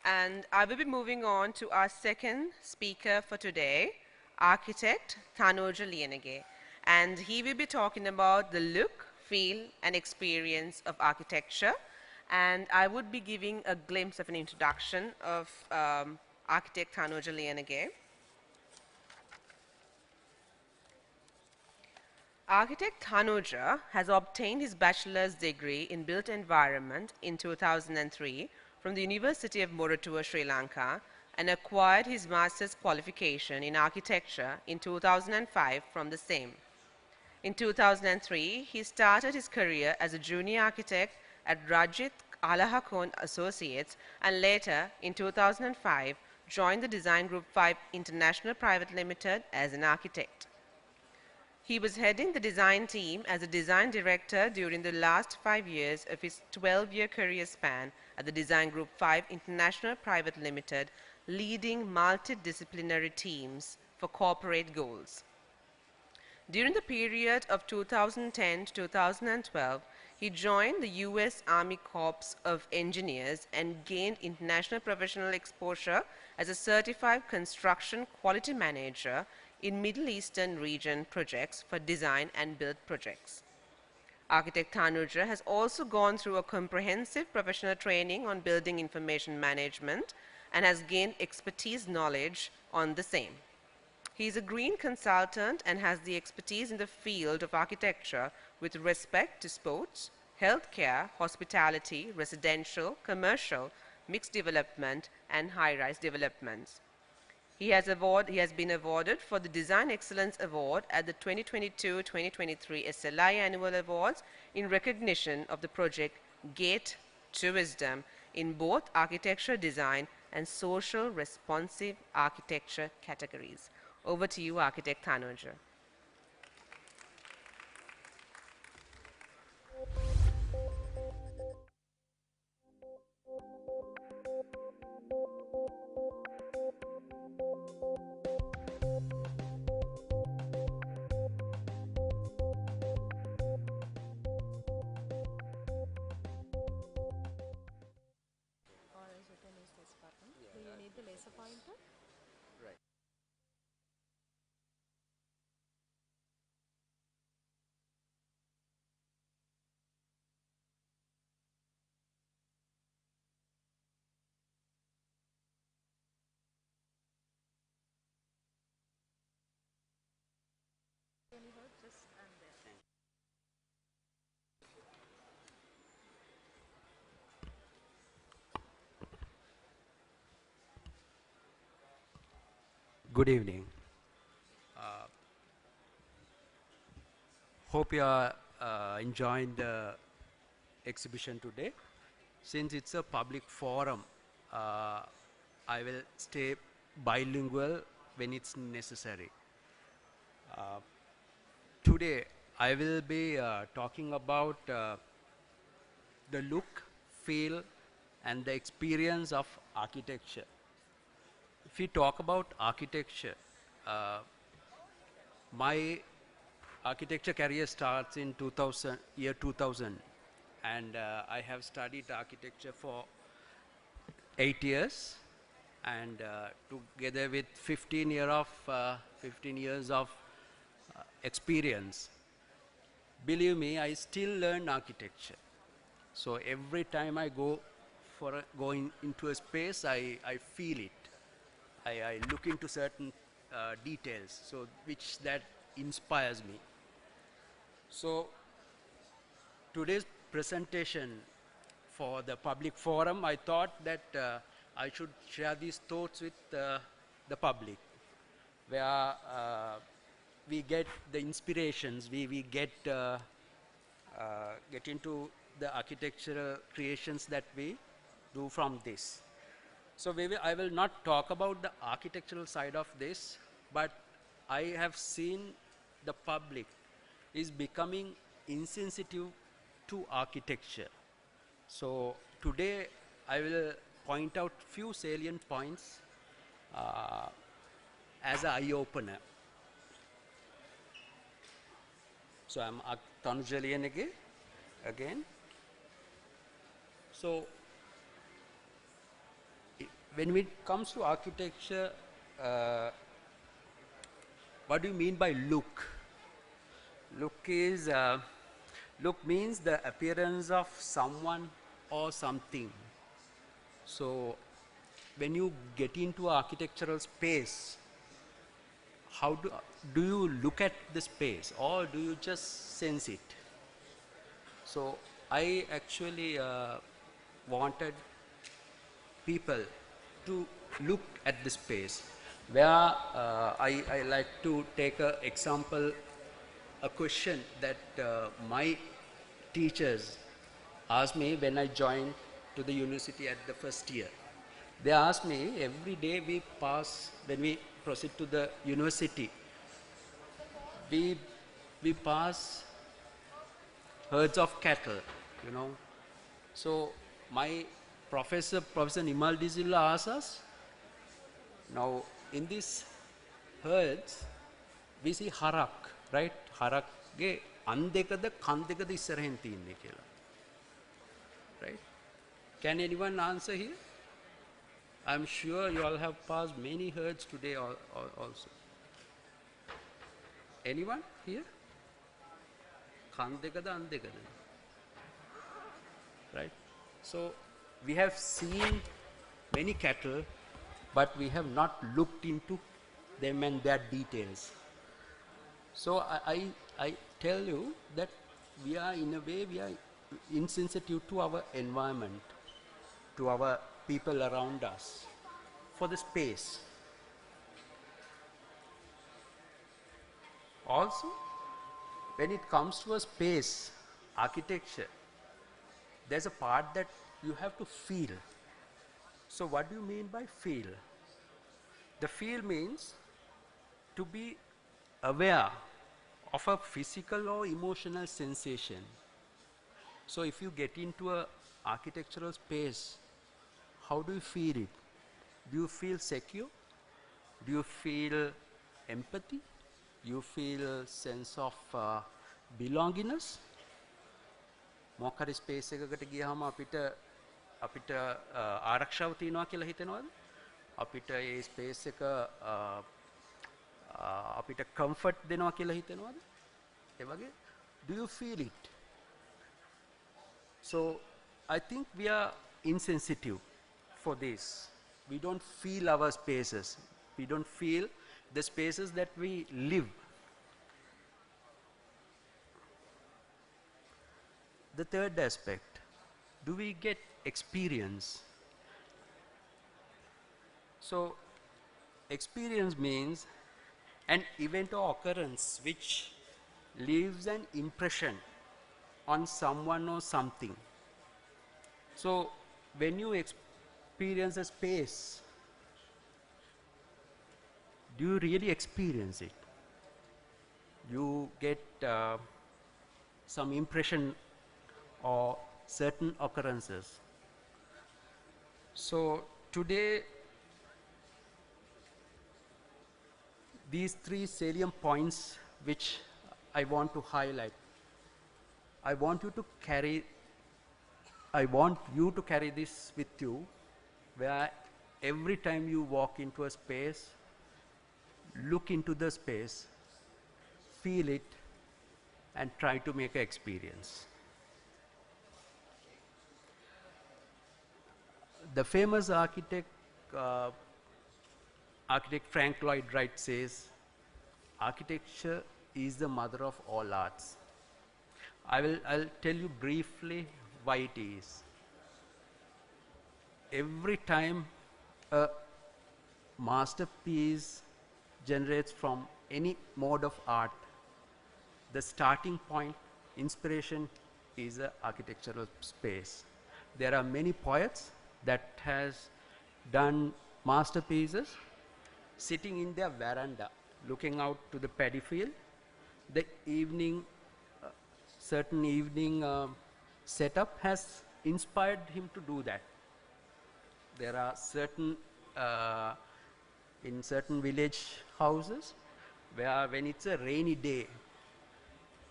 And I will be moving on to our second speaker for today, architect Thanuja Liyanage. And he will be talking about the look, feel, and experience of architecture. And I would be giving a glimpse of an introduction of architect Thanuja Liyanage. Architect Thanuja has obtained his bachelor's degree in built environment in 2003 from the University of Moratuwa, Sri Lanka, and acquired his master's qualification in architecture in 2005 from the same. In 2003, he started his career as a junior architect at Rajit Alahakon Associates, and later, in 2005, joined the Design Group 5 International Private Limited as an architect. He was heading the design team as a design director during the last 5 years of his 12-year career span at the Design Group 5 International Private Limited, leading multidisciplinary teams for corporate goals. During the period of 2010 to 2012, he joined the U.S. Army Corps of Engineers and gained international professional exposure as a certified construction quality manager in Middle Eastern region projects for design and build projects. Architect Thanuja has also gone through a comprehensive professional training on building information management and has gained expertise knowledge on the same. He is a green consultant and has the expertise in the field of architecture with respect to sports, healthcare, hospitality, residential, commercial, mixed development, and high-rise developments. He has been awarded for the Design Excellence Award at the 2022-2023 SLI Annual Awards in recognition of the project Gate to Wisdom in both architecture design and social responsive architecture categories. Over to you, Architect Thanuja. Do you need the laser pointer? Right. Can you hold just and there? Good evening. Hope you are enjoying the exhibition today. Since it's a public forum, I will stay bilingual when it's necessary. Today, I will be talking about the look, feel, and the experience of architecture. If we talk about architecture, my architecture career starts in year 2000, and I have studied architecture for 8 years, and together with 15 years of experience. Believe me, I still learn architecture. So every time I go into a space, I feel it. I look into certain details, so which that inspires me. So today's presentation for the public forum, I thought that I should share these thoughts with the public, where we get the inspirations, we get into the architectural creations that we do from this. So I will not talk about the architectural side of this, but I have seen the public is becoming insensitive to architecture. So today I will point out few salient points as an eye-opener. So I'm Thanuja Liyanage again. So when it comes to architecture, uh, what do you mean by look? Look means the appearance of someone or something. So when you get into architectural space, how do you look at the space or do you just sense it? So I actually wanted people to look at the space where I like to take an example, a question that my teachers asked me when I joined to the university at the first year. They asked me every day we pass, when we proceed to the university, we, we pass herds of cattle, you know. So my Professor Nimal Dizilla asked us, now in these herds, we see harak, right? Harak ge andekada kandekada isarahen tiyenne kiyala. Right? Can anyone answer here? I'm sure you all have passed many herds today also. Anyone here? Kandekada andekada. Right? So we have seen many cattle, but we have not looked into them and their details. So I tell you that we are, in a way, we are insensitive to our environment, to our people around us, for the space. Also, when it comes to a space, architecture, there's a part that you have to feel. So what do you mean by feel? The feel means to be aware of a physical or emotional sensation. So if you get into a architectural space, how do you feel it? Do you feel secure? Do you feel empathy? Do you feel sense of belongingness? මොකක් හරි space එකකට ගියාම අපිට ආරක්ෂාව තියනවා කියලා හිතෙනවද? අපිට ඒ space එක අපිට කම්ෆර්ට් දෙනවා කියලා හිතෙනවද? ඒ වගේ, do you feel it? So I think we are insensitive for this. We don't feel our spaces. We don't feel the spaces that we live. The third aspect, do we get experience? So experience means an event or occurrence which leaves an impression on someone or something. So when you experience a space, do you really experience it? You get some impression or certain occurrences. So today, these three salient points which I want to highlight, I want you to carry this with you, where every time you walk into a space, look into the space, feel it, and try to make an experience. The famous architect Frank Lloyd Wright says, architecture is the mother of all arts. I'll tell you briefly why it is. Every time a masterpiece generates from any mode of art, the starting point, inspiration, is an architectural space. There are many poets that has done masterpieces sitting in their veranda, looking out to the paddy field. The evening, certain evening setup has inspired him to do that. There are certain, in certain village houses, where when it's a rainy day,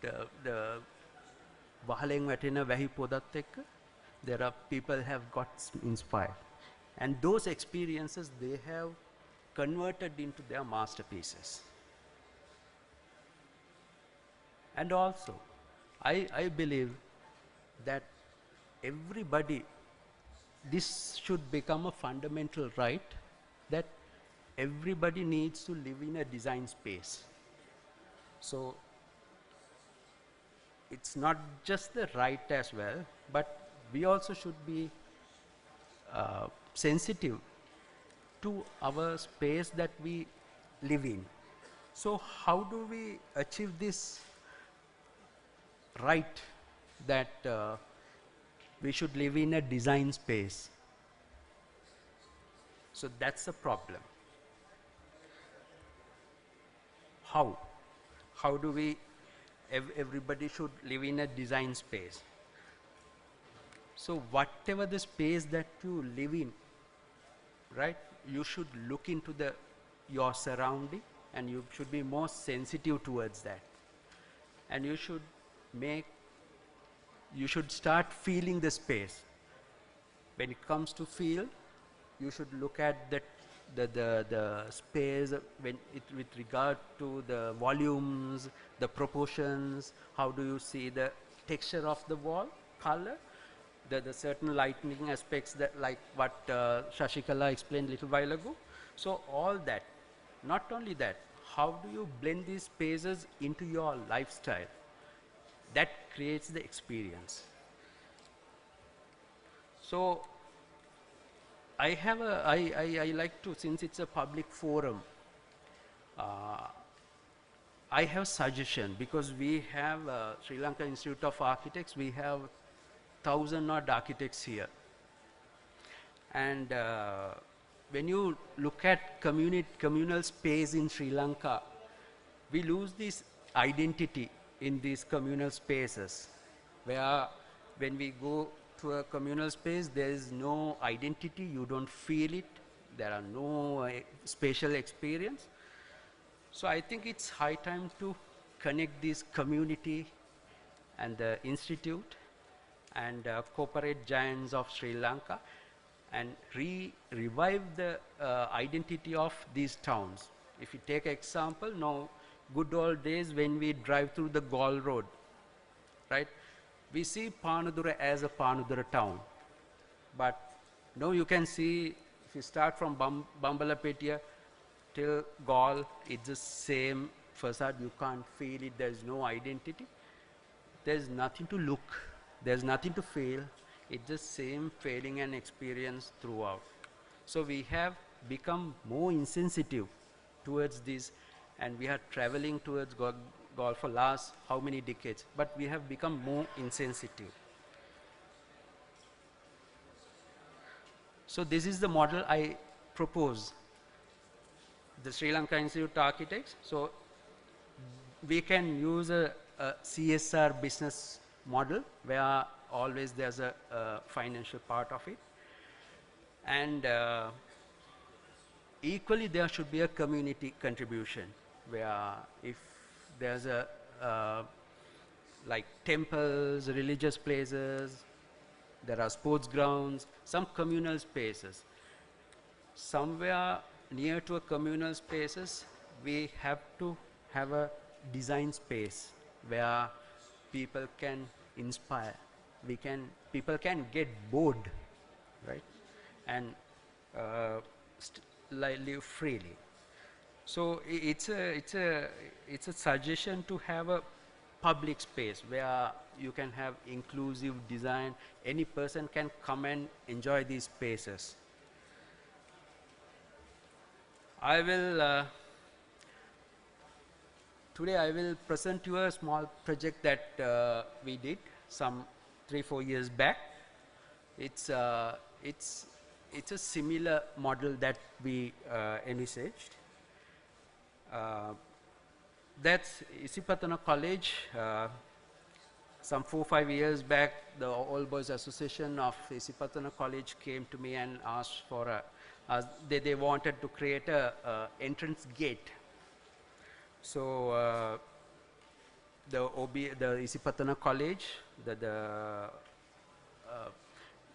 the වහලෙන් වැටෙන වැහි පොදත් එක්ක, there are people have got inspired And those experiences they have converted into their masterpieces. And also, I believe that everybody, this should become a fundamental right that everybody needs to live in a design space. So it's not just the right as well, but we also should be sensitive to our space that we live in. So how do we achieve this right that we should live in a design space? So that's the problem. How? How do we, everybody should live in a design space? So whatever the space that you live in, right, you should look into your surrounding and you should be more sensitive towards that. And you should start feeling the space. When it comes to feel, you should look at the space with regard to the volumes, the proportions, how do you see the texture of the wall, color, the certain lightning aspects that like what Shashikala explained a little while ago. So all that, not only that, how do you blend these spaces into your lifestyle? That creates the experience. So I like to, since it's a public forum, I have suggestion because we have Sri Lanka Institute of Architects, we have 1,000 odd architects here. And when you look at communal space in Sri Lanka, we lose this identity in these communal spaces, where when we go to a communal space, there is no identity, you don't feel it, there are no spatial experience. So I think it's high time to connect this community and the institute and corporate giants of Sri Lanka and revive the identity of these towns. If you take example, now good old days when we drive through the Gaul Road, right? We see Panudura as a Panudura town. But now you can see, if you start from Bambalapetia till Gaul, it's the same facade, you can't feel it, there's no identity. There's nothing to look, there's nothing to feel, it's the same feeling and experience throughout. So we have become more insensitive towards this, and we are traveling towards Gaul for last how many decades, but we have become more insensitive. So this is the model I propose, the Sri Lanka Institute of Architects. So we can use a CSR business model where always there's a financial part of it. And equally there should be a community contribution where if there's like temples, religious places, there are sports grounds, some communal spaces. Somewhere near to a communal spaces, we have to have a design space where people can inspire. People can get bored, right? And live freely. So it's a suggestion to have a public space where you can have inclusive design. Any person can come and enjoy these spaces. Today I will present you a small project that we did some 3-4 years back. It's a similar model that we envisaged. That's Isipatana College. Some 4-5 years back, the All Boys Association of Isipatana College came to me and asked for they wanted to create a entrance gate. So the Isipatana College,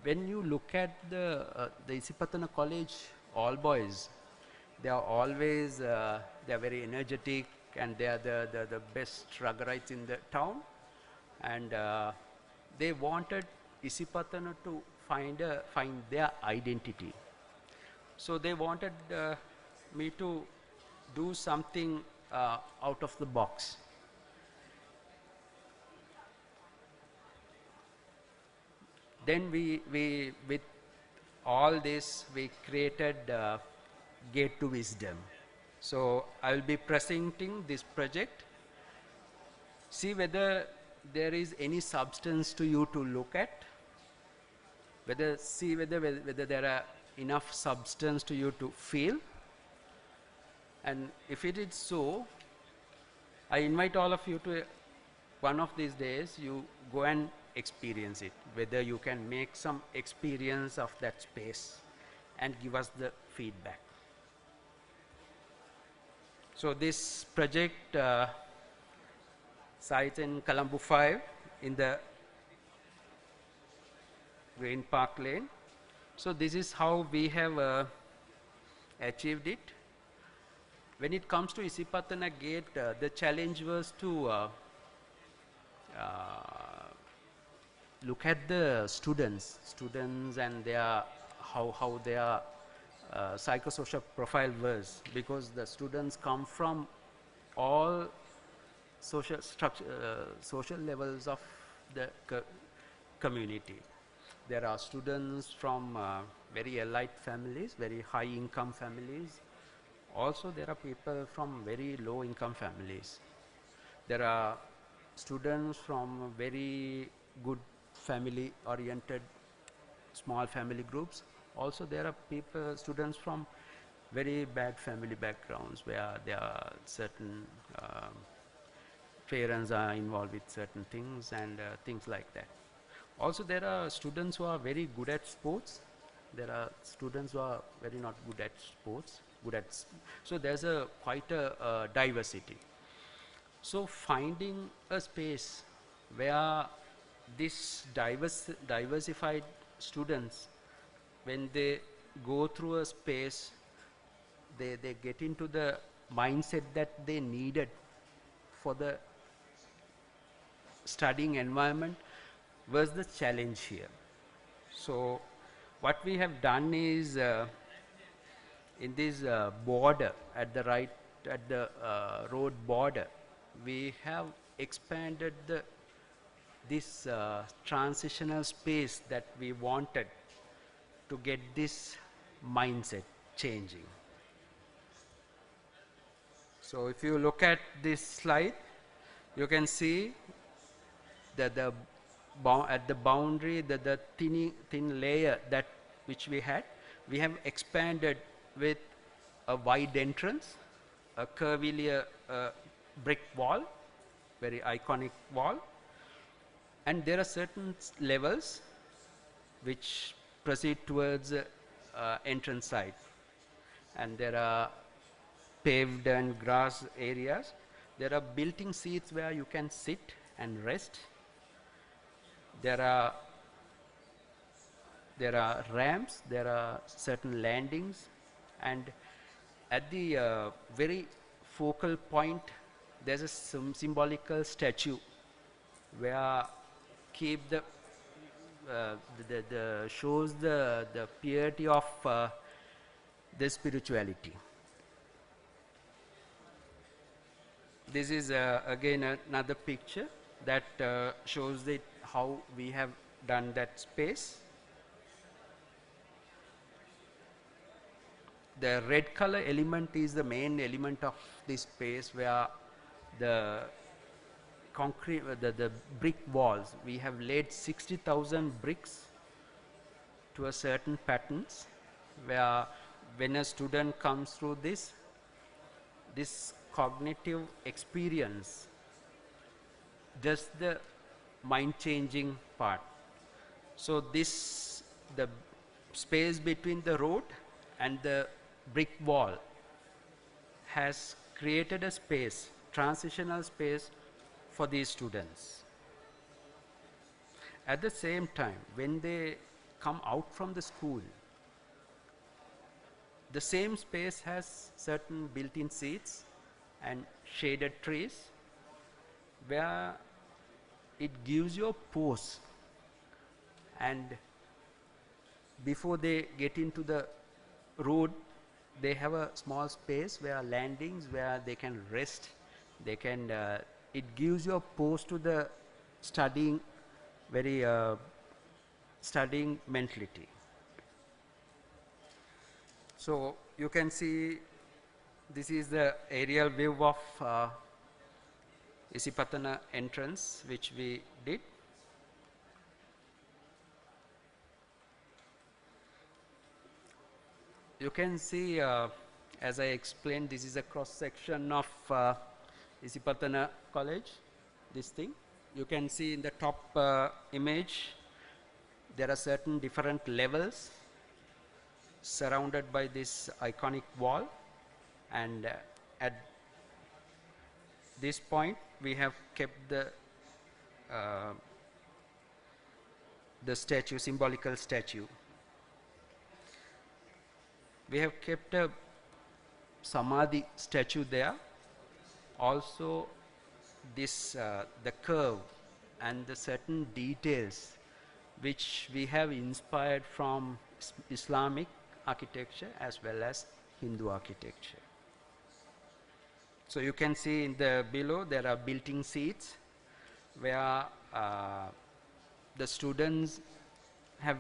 when you look at the Isipatana College, all boys, they are always they are very energetic and they are the best ruggerites in the town, and they wanted Isipatana to find their identity. So they wanted me to do something out of the box. Then we with all this, we created Gate to Wisdom. So I will be presenting this project. See whether there is any substance to you to look at. Whether there are enough substance to you to feel. And if it is so, I invite all of you to one of these days you go and experience it, whether you can make some experience of that space and give us the feedback. So this project sites in Colombo 5 in the Green Park Lane. So this is how we have achieved it. When it comes to Isipatana Gate, the challenge was to look at the students and their how their psychosocial profile was, because the students come from all social levels of the community. There are students from very elite families, very high income families. Also there are people from very low income families. There are students from very good family oriented small family groups. Also there are students from very bad family backgrounds where there are certain parents are involved with certain things and things like that. Also there are students who are very good at sports. There are students who are very not good at sports. So there's quite a diversity. So finding a space where this diversified students, when they go through a space, they get into the mindset that they needed for the studying environment was the challenge here. So what we have done is in this border at the right, at the road border, we have expanded this transitional space that we wanted to get this mindset changing. So if you look at this slide, you can see that at the boundary, the thin layer that which we have expanded with a wide entrance, a curvilinear brick wall, very iconic wall, and there are certain levels which proceed towards entrance side, and there are paved and grass areas. There are built-in seats where you can sit and rest. There are ramps, there are certain landings, and at the very focal point there's a symbolical statue where keep the shows the purity of the spirituality. This is again another picture that shows how we have done that space. The red color element is the main element of this space, where the concrete, the brick walls, we have laid 60,000 bricks to a certain patterns, where when a student comes through this cognitive experience, just the mind changing part. So the space between the road and the brick wall has created a space, transitional space for these students. At the same time, when they come out from the school, the same space has certain built-in seats and shaded trees where it gives you a pause, and before they get into the road, they have a small space where landings where they can rest. They can. It gives you a pause to the studying, very studying mentality. So you can see this is the aerial view of Isipatana entrance which we did. You can see, as I explained, this is a cross section of Isipatana College, this thing. You can see in the top image, there are certain different levels surrounded by this iconic wall, and at this point we have kept the statue, symbolical statue. We have kept a Samadhi statue there. Also this the curve and the certain details which we have inspired from Islamic architecture as well as Hindu architecture. So you can see in the below there are built-in seats where the students have,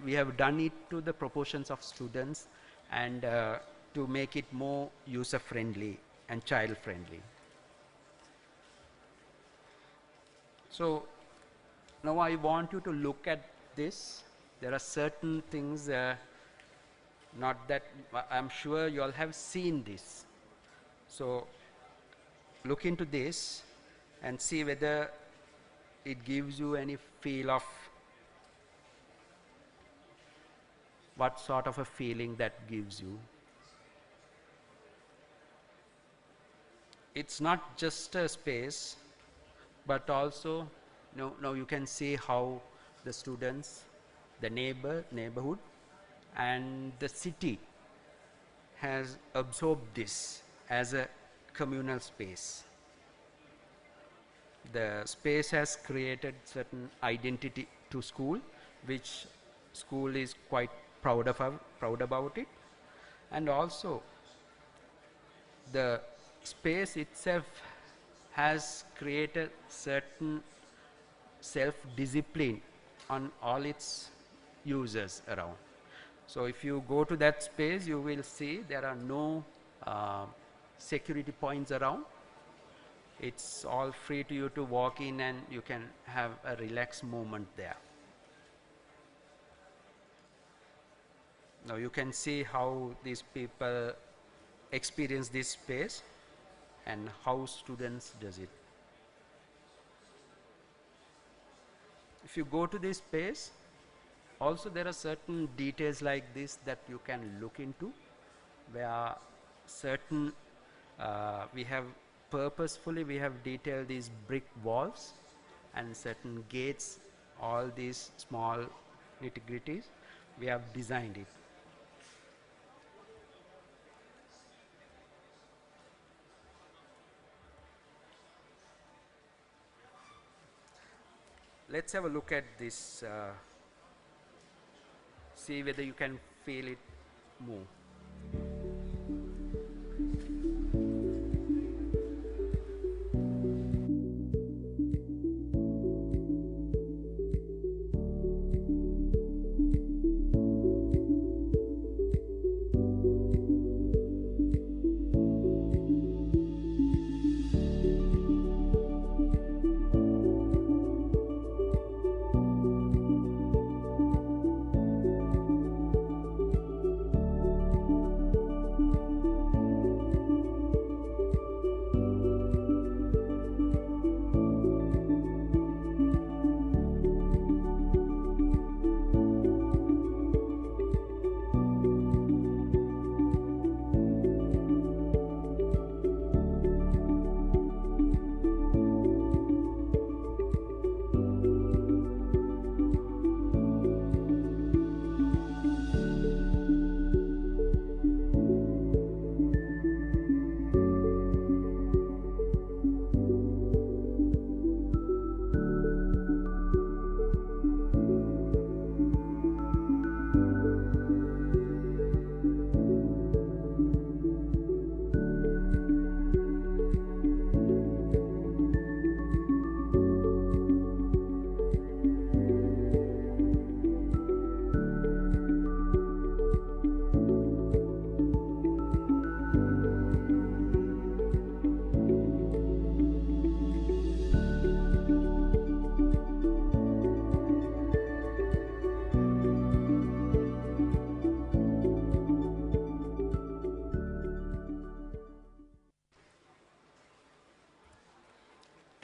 we have done it to the proportions of students and to make it more user friendly and child friendly. So now I want you to look at this. There are certain things, not that I'm sure you all have seen this. So look into this and see whether it gives you any feel of what sort of a feeling that gives you. It's not just a space, but also now you can see how the students, the neighborhood and the city has absorbed this as a communal space. The space has created certain identity to school, which school is quite proud about it, and also the space itself has created certain self-discipline on all its users around. So if you go to that space, you will see there are no security points around. It's all free to you to walk in and you can have a relaxed moment there. Now you can see how these people experience this space and how students does it. If you go to this space, also there are certain details like this that you can look into, where certain we have purposefully detailed these brick walls and certain gates, all these small nitty-gritties we have designed it. Let's have a look at this, see whether you can feel it move.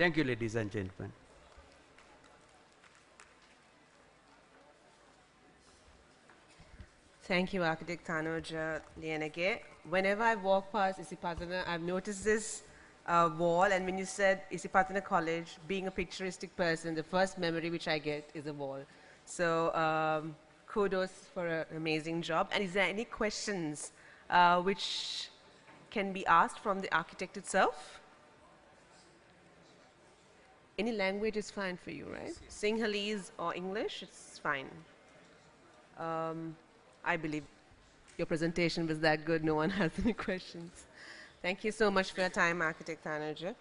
Thank you, ladies and gentlemen. Thank you, Architect Thanuja Liyanage. Whenever I walk past Isipatana, I've noticed this wall, and when you said Isipatana College, being a picturesque person, the first memory which I get is a wall. So kudos for an amazing job. And is there any questions which can be asked from the architect itself? Any language is fine for you, right? Sinhalese or English, it's fine. I believe your presentation was that good. No one has any questions. Thank you so much for your time, Architect Thanuja.